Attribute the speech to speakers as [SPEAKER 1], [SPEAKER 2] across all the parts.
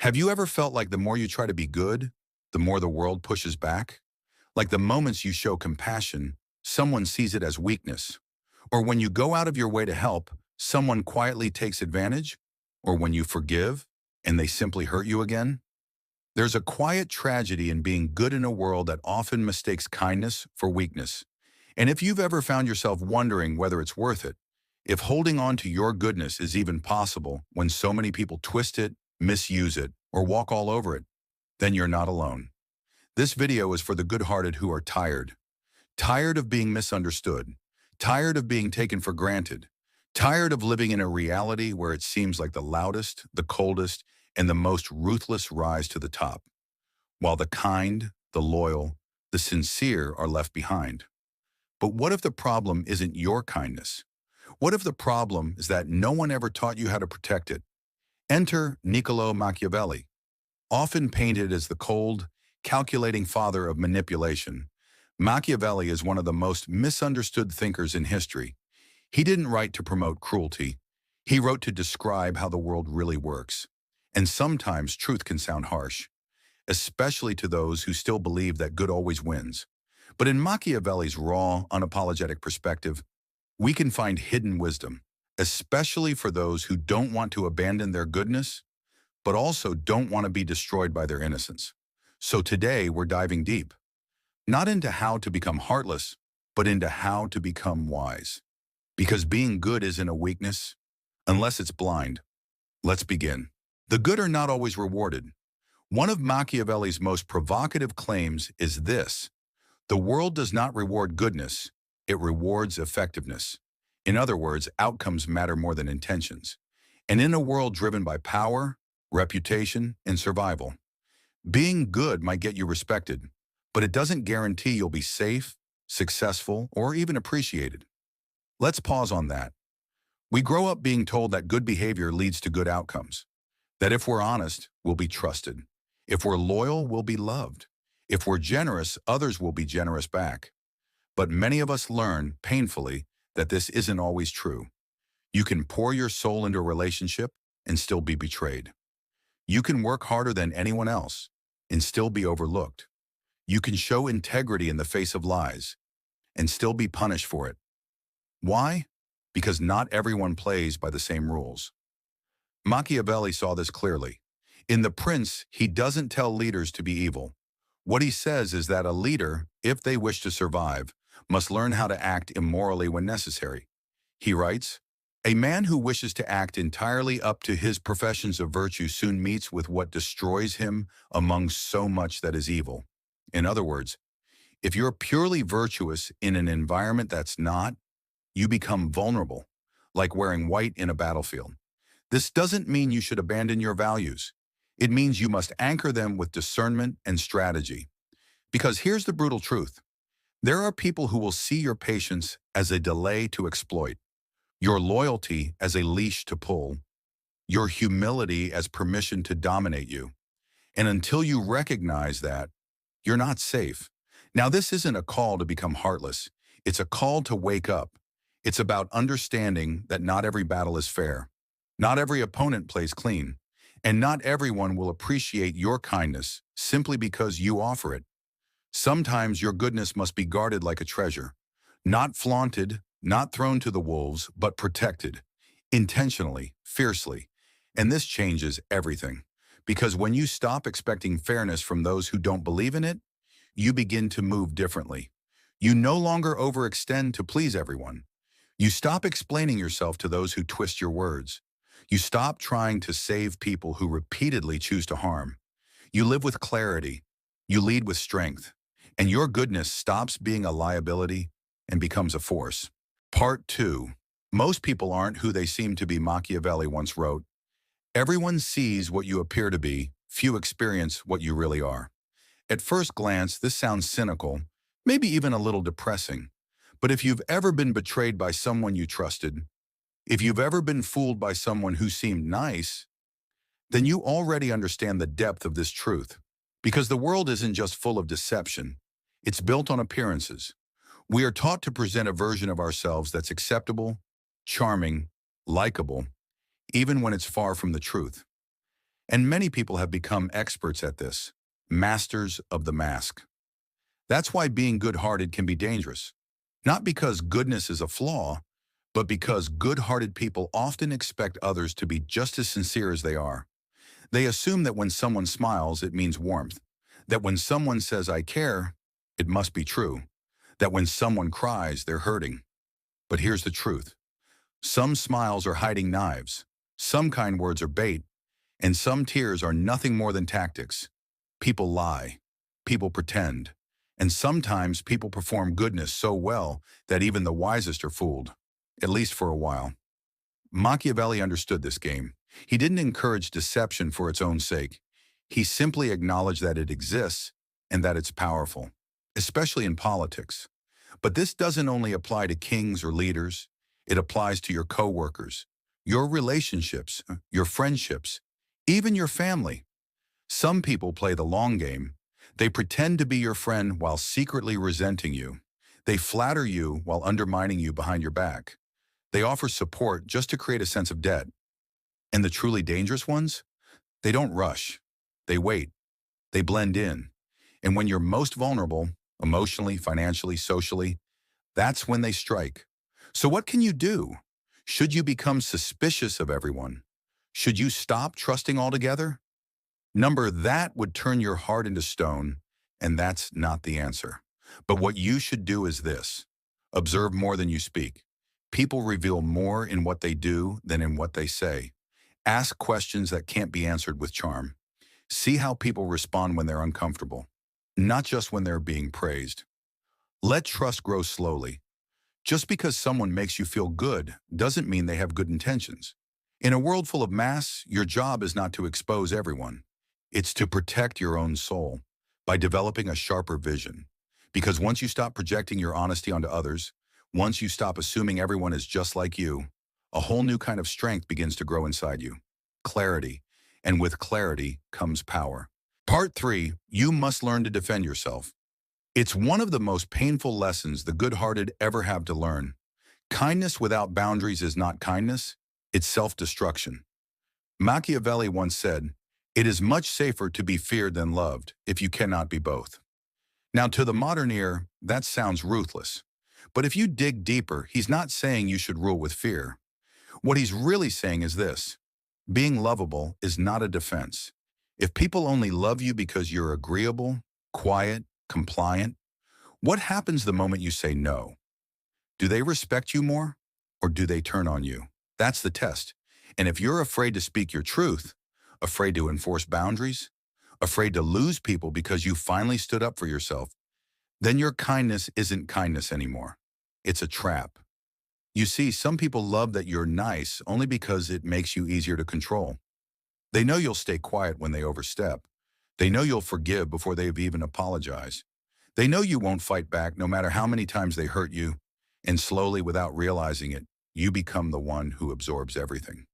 [SPEAKER 1] Have you ever felt like the more you try to be good, the more the world pushes back? Like the moments you show compassion, someone sees it as weakness. Or when you go out of your way to help, someone quietly takes advantage? Or when you forgive, and they simply hurt you again? There's a quiet tragedy in being good in a world that often mistakes kindness for weakness. And if you've ever found yourself wondering whether it's worth it, if holding on to your goodness is even possible when so many people twist it, misuse it, or walk all over it, then you're not alone. This video is for the good-hearted who are tired. Tired of being misunderstood. Tired of being taken for granted. Tired of living in a reality where it seems like the loudest, the coldest, and the most ruthless rise to the top, while the kind, the loyal, the sincere are left behind. But what if the problem isn't your kindness? What if the problem is that no one ever taught you how to protect it? Enter Niccolo Machiavelli, often painted as the cold, calculating father of manipulation. Machiavelli is one of the most misunderstood thinkers in history. He didn't write to promote cruelty. He wrote to describe how the world really works. And sometimes truth can sound harsh, especially to those who still believe that good always wins. But in Machiavelli's raw, unapologetic perspective, we can find hidden wisdom, especially for those who don't want to abandon their goodness, but also don't want to be destroyed by their innocence. So today we're diving deep, not into how to become heartless, but into how to become wise. Because being good isn't a weakness, unless it's blind. Let's begin. The good are not always rewarded. One of Machiavelli's most provocative claims is this: the world does not reward goodness, it rewards effectiveness. In other words, outcomes matter more than intentions. And in a world driven by power, reputation, and survival, being good might get you respected, but it doesn't guarantee you'll be safe, successful, or even appreciated. Let's pause on that. We grow up being told that good behavior leads to good outcomes, that if we're honest, we'll be trusted. If we're loyal, we'll be loved. If we're generous, others will be generous back. But many of us learn, painfully, that this isn't always true. You can pour your soul into a relationship and still be betrayed. You can work harder than anyone else and still be overlooked. You can show integrity in the face of lies and still be punished for it. Why? Because not everyone plays by the same rules. Machiavelli saw this clearly. In The Prince, he doesn't tell leaders to be evil. What he says is that a leader, if they wish to survive, must learn how to act immorally when necessary. He writes, "A man who wishes to act entirely up to his professions of virtue soon meets with what destroys him among so much that is evil." In other words, if you're purely virtuous in an environment that's not, you become vulnerable, like wearing white in a battlefield. This doesn't mean you should abandon your values. It means you must anchor them with discernment and strategy. Because here's the brutal truth. There are people who will see your patience as a delay to exploit, your loyalty as a leash to pull, your humility as permission to dominate you. And until you recognize that, you're not safe. Now, this isn't a call to become heartless. It's a call to wake up. It's about understanding that not every battle is fair. Not every opponent plays clean. And not everyone will appreciate your kindness simply because you offer it. Sometimes your goodness must be guarded like a treasure. Not flaunted, not thrown to the wolves, but protected. Intentionally, fiercely. And this changes everything. Because when you stop expecting fairness from those who don't believe in it, you begin to move differently. You no longer overextend to please everyone. You stop explaining yourself to those who twist your words. You stop trying to save people who repeatedly choose to harm. You live with clarity. You lead with strength. And your goodness stops being a liability and becomes a force. Part 2. Most people aren't who they seem to be, Machiavelli once wrote. Everyone sees what you appear to be. Few experience what you really are. At first glance, this sounds cynical, maybe even a little depressing. But if you've ever been betrayed by someone you trusted, if you've ever been fooled by someone who seemed nice, then you already understand the depth of this truth. Because the world isn't just full of deception, it's built on appearances. We are taught to present a version of ourselves that's acceptable, charming, likable, even when it's far from the truth. And many people have become experts at this, masters of the mask. That's why being good-hearted can be dangerous. Not because goodness is a flaw, but because good-hearted people often expect others to be just as sincere as they are. They assume that when someone smiles, it means warmth. That when someone says, I care, it must be true. That when someone cries, they're hurting. But here's the truth. Some smiles are hiding knives. Some kind words are bait. And some tears are nothing more than tactics. People lie. People pretend. And sometimes people perform goodness so well that even the wisest are fooled, at least for a while. Machiavelli understood this game. He didn't encourage deception for its own sake. He simply acknowledged that it exists and that it's powerful, especially in politics. But this doesn't only apply to kings or leaders. It applies to your coworkers, your relationships, your friendships, even your family. Some people play the long game. They pretend to be your friend while secretly resenting you. They flatter you while undermining you behind your back. They offer support just to create a sense of debt. And the truly dangerous ones? They don't rush. They wait. They blend in. And when you're most vulnerable, emotionally, financially, socially, that's when they strike. So what can you do? Should you become suspicious of everyone? Should you stop trusting altogether? That would turn your heart into stone, and that's not the answer. But what you should do is this. Observe more than you speak. People reveal more in what they do than in what they say. Ask questions that can't be answered with charm. See how people respond when they're uncomfortable, not just when they're being praised. Let trust grow slowly. Just because someone makes you feel good doesn't mean they have good intentions. In a world full of masks, your job is not to expose everyone. It's to protect your own soul by developing a sharper vision. Because once you stop projecting your honesty onto others, once you stop assuming everyone is just like you, a whole new kind of strength begins to grow inside you. Clarity. And with clarity comes power. Part 3, you must learn to defend yourself. It's one of the most painful lessons the good-hearted ever have to learn. Kindness without boundaries is not kindness, it's self-destruction. Machiavelli once said, "It is much safer to be feared than loved if you cannot be both." Now, to the modern ear, that sounds ruthless. But if you dig deeper, he's not saying you should rule with fear. What he's really saying is this: being lovable is not a defense. If people only love you because you're agreeable, quiet, compliant, what happens the moment you say no? Do they respect you more, or do they turn on you? That's the test. And if you're afraid to speak your truth, afraid to enforce boundaries, afraid to lose people because you finally stood up for yourself, then your kindness isn't kindness anymore. It's a trap. You see, some people love that you're nice only because it makes you easier to control. They know you'll stay quiet when they overstep. They know you'll forgive before they've even apologized. They know you won't fight back no matter how many times they hurt you. And slowly, without realizing it, you become the one who absorbs everything.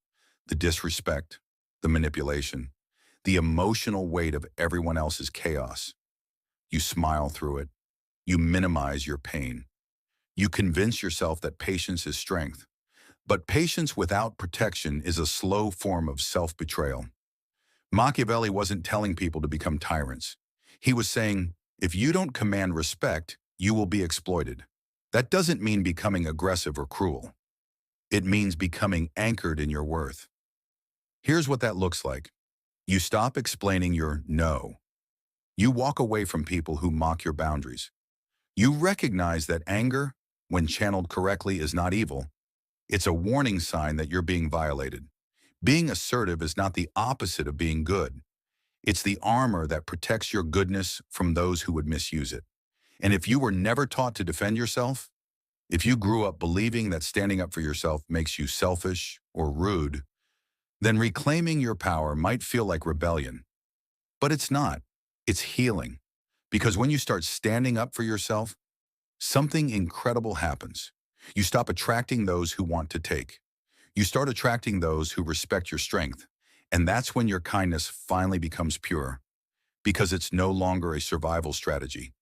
[SPEAKER 1] The disrespect, the manipulation, the emotional weight of everyone else's chaos. You smile through it. You minimize your pain. You convince yourself that patience is strength. But patience without protection is a slow form of self-betrayal. Machiavelli wasn't telling people to become tyrants. He was saying, if you don't command respect, you will be exploited. That doesn't mean becoming aggressive or cruel. It means becoming anchored in your worth. Here's what that looks like. You stop explaining your no. You walk away from people who mock your boundaries. You recognize that anger, when channeled correctly, is not evil. It's a warning sign that you're being violated. Being assertive is not the opposite of being good. It's the armor that protects your goodness from those who would misuse it. And if you were never taught to defend yourself, if you grew up believing that standing up for yourself makes you selfish or rude, then reclaiming your power might feel like rebellion. But it's not. It's healing. Because when you start standing up for yourself, something incredible happens. You stop attracting those who want to take. You start attracting those who respect your strength. And that's when your kindness finally becomes pure. Because it's no longer a survival strategy.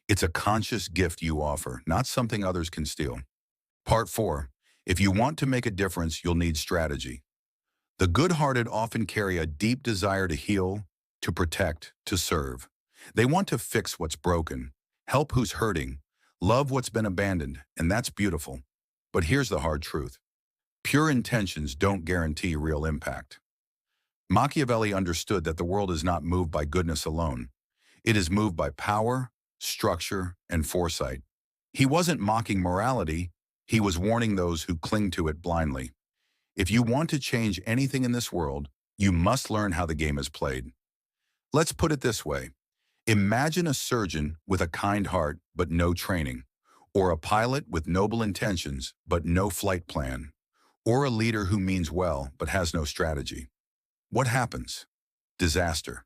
[SPEAKER 1] It's a conscious gift you offer, not something others can steal. Part 4. If you want to make a difference, you'll need strategy. The good-hearted often carry a deep desire to heal, to protect, to serve. They want to fix what's broken, help who's hurting, love what's been abandoned, and that's beautiful. But here's the hard truth. Pure intentions don't guarantee real impact. Machiavelli understood that the world is not moved by goodness alone. It is moved by power, structure, and foresight. He wasn't mocking morality, he was warning those who cling to it blindly. If you want to change anything in this world, you must learn how the game is played. Let's put it this way. Imagine a surgeon with a kind heart but no training, or a pilot with noble intentions but no flight plan, or a leader who means well but has no strategy. What happens? Disaster.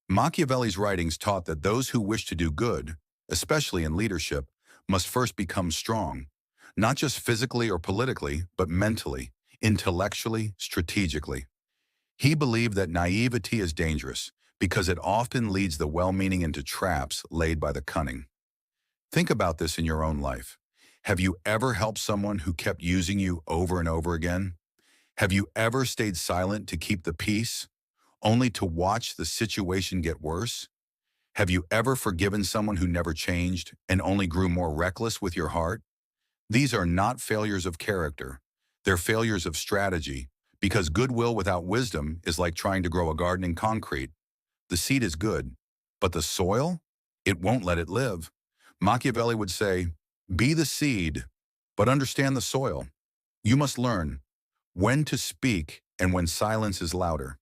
[SPEAKER 1] Machiavelli's writings taught that those who wish to do good, especially in leadership, must first become strong, not just physically or politically, but mentally, intellectually, strategically. He believed that naivety is dangerous because it often leads the well-meaning into traps laid by the cunning. Think about this in your own life. Have you ever helped someone who kept using you over and over again? Have you ever stayed silent to keep the peace, only to watch the situation get worse? Have you ever forgiven someone who never changed and only grew more reckless with your heart? These are not failures of character. They're failures of strategy, because goodwill without wisdom is like trying to grow a garden in concrete. The seed is good, but the soil? It won't let it live. Machiavelli would say, be the seed, but understand the soil. You must learn when to speak and when silence is louder,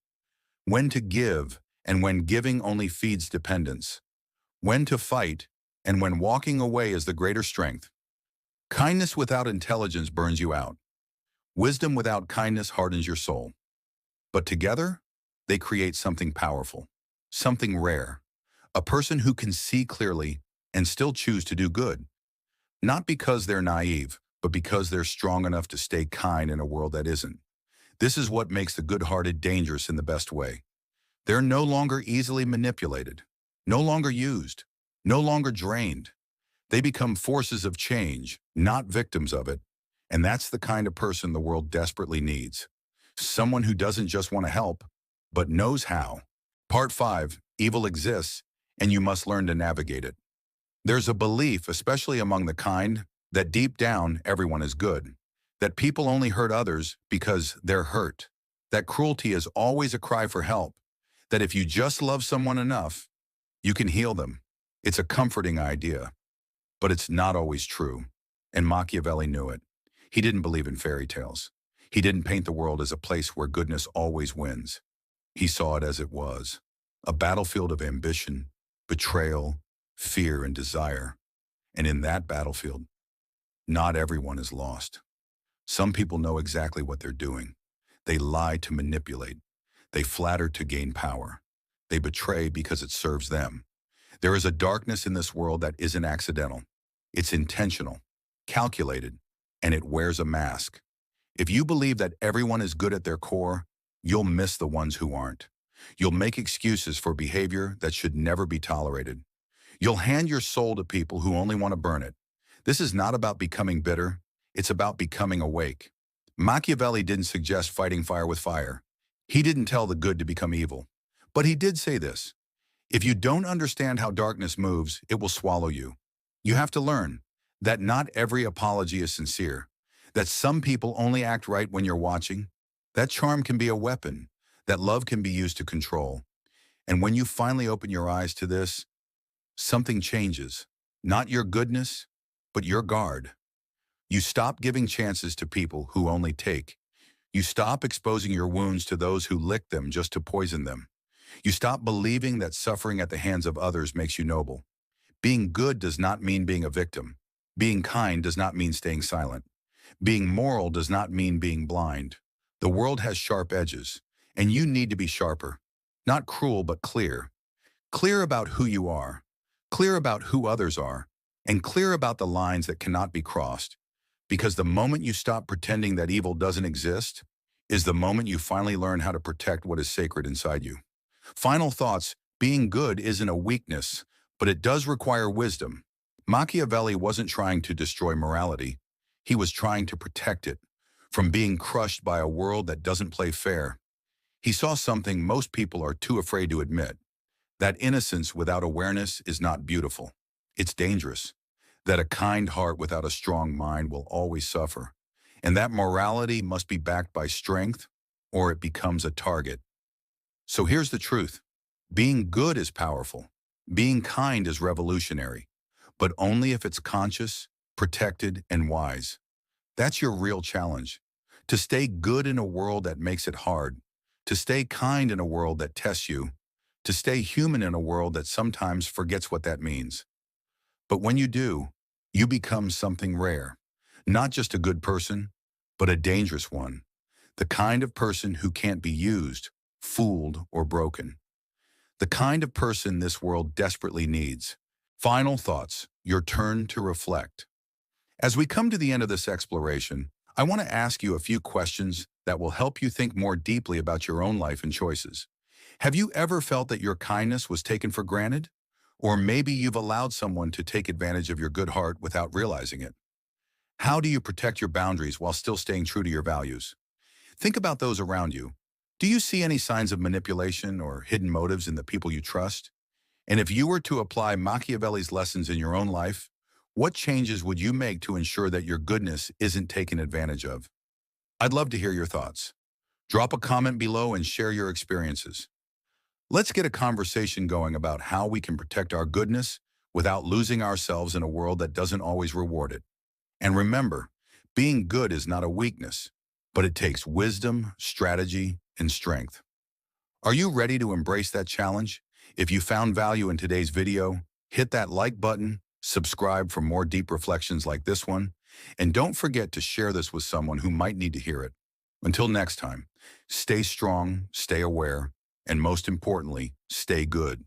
[SPEAKER 1] when to give and when giving only feeds dependence, when to fight and when walking away is the greater strength. Kindness without intelligence burns you out. Wisdom without kindness hardens your soul. But together, they create something powerful, something rare, a person who can see clearly and still choose to do good. Not because they're naive, but because they're strong enough to stay kind in a world that isn't. This is what makes the good-hearted dangerous in the best way. They're no longer easily manipulated, no longer used, no longer drained. They become forces of change, not victims of it. And that's the kind of person the world desperately needs. Someone who doesn't just want to help, but knows how. Part 5, evil exists, and you must learn to navigate it. There's a belief, especially among the kind, that deep down everyone is good, that people only hurt others because they're hurt, that cruelty is always a cry for help, that if you just love someone enough, you can heal them. It's a comforting idea, but it's not always true, and Machiavelli knew it. He didn't believe in fairy tales. He didn't paint the world as a place where goodness always wins. He saw it as it was, a battlefield of ambition, betrayal, fear, and desire. And in that battlefield, not everyone is lost. Some people know exactly what they're doing. They lie to manipulate. They flatter to gain power. They betray because it serves them. There is a darkness in this world that isn't accidental. It's intentional, calculated, and it wears a mask. If you believe that everyone is good at their core, you'll miss the ones who aren't. You'll make excuses for behavior that should never be tolerated. You'll hand your soul to people who only want to burn it. This is not about becoming bitter. It's about becoming awake. Machiavelli didn't suggest fighting fire with fire. He didn't tell the good to become evil. But he did say this: if you don't understand how darkness moves, it will swallow you. You have to learn that not every apology is sincere, that some people only act right when you're watching. That charm can be a weapon, that love can be used to control. And when you finally open your eyes to this, something changes. Not your goodness, but your guard. You stop giving chances to people who only take. You stop exposing your wounds to those who lick them just to poison them. You stop believing that suffering at the hands of others makes you noble. Being good does not mean being a victim. Being kind does not mean staying silent. Being moral does not mean being blind. The world has sharp edges, and you need to be sharper. Not cruel, but clear. Clear about who you are, clear about who others are, and clear about the lines that cannot be crossed. Because the moment you stop pretending that evil doesn't exist is the moment you finally learn how to protect what is sacred inside you. Final thoughts: being good isn't a weakness, but it does require wisdom. Machiavelli wasn't trying to destroy morality. He was trying to protect it. From being crushed by a world that doesn't play fair, he saw something most people are too afraid to admit. That innocence without awareness is not beautiful. It's dangerous. That a kind heart without a strong mind will always suffer. And that morality must be backed by strength, or it becomes a target. So here's the truth. Being good is powerful. Being kind is revolutionary. But only if it's conscious, protected, and wise. That's your real challenge. To stay good in a world that makes it hard. To stay kind in a world that tests you. To stay human in a world that sometimes forgets what that means. But when you do, you become something rare. Not just a good person, but a dangerous one. The kind of person who can't be used, fooled, or broken. The kind of person this world desperately needs. Final thoughts, your turn to reflect. As we come to the end of this exploration, I want to ask you a few questions that will help you think more deeply about your own life and choices. Have you ever felt that your kindness was taken for granted? Or maybe you've allowed someone to take advantage of your good heart without realizing it. How do you protect your boundaries while still staying true to your values? Think about those around you. Do you see any signs of manipulation or hidden motives in the people you trust? And if you were to apply Machiavelli's lessons in your own life, what changes would you make to ensure that your goodness isn't taken advantage of? I'd love to hear your thoughts. Drop a comment below and share your experiences. Let's get a conversation going about how we can protect our goodness without losing ourselves in a world that doesn't always reward it. And remember, being good is not a weakness, but it takes wisdom, strategy, and strength. Are you ready to embrace that challenge? If you found value in today's video, hit that like button, subscribe for more deep reflections like this one, and don't forget to share this with someone who might need to hear it. Until next time, stay strong, stay aware, and most importantly, stay good.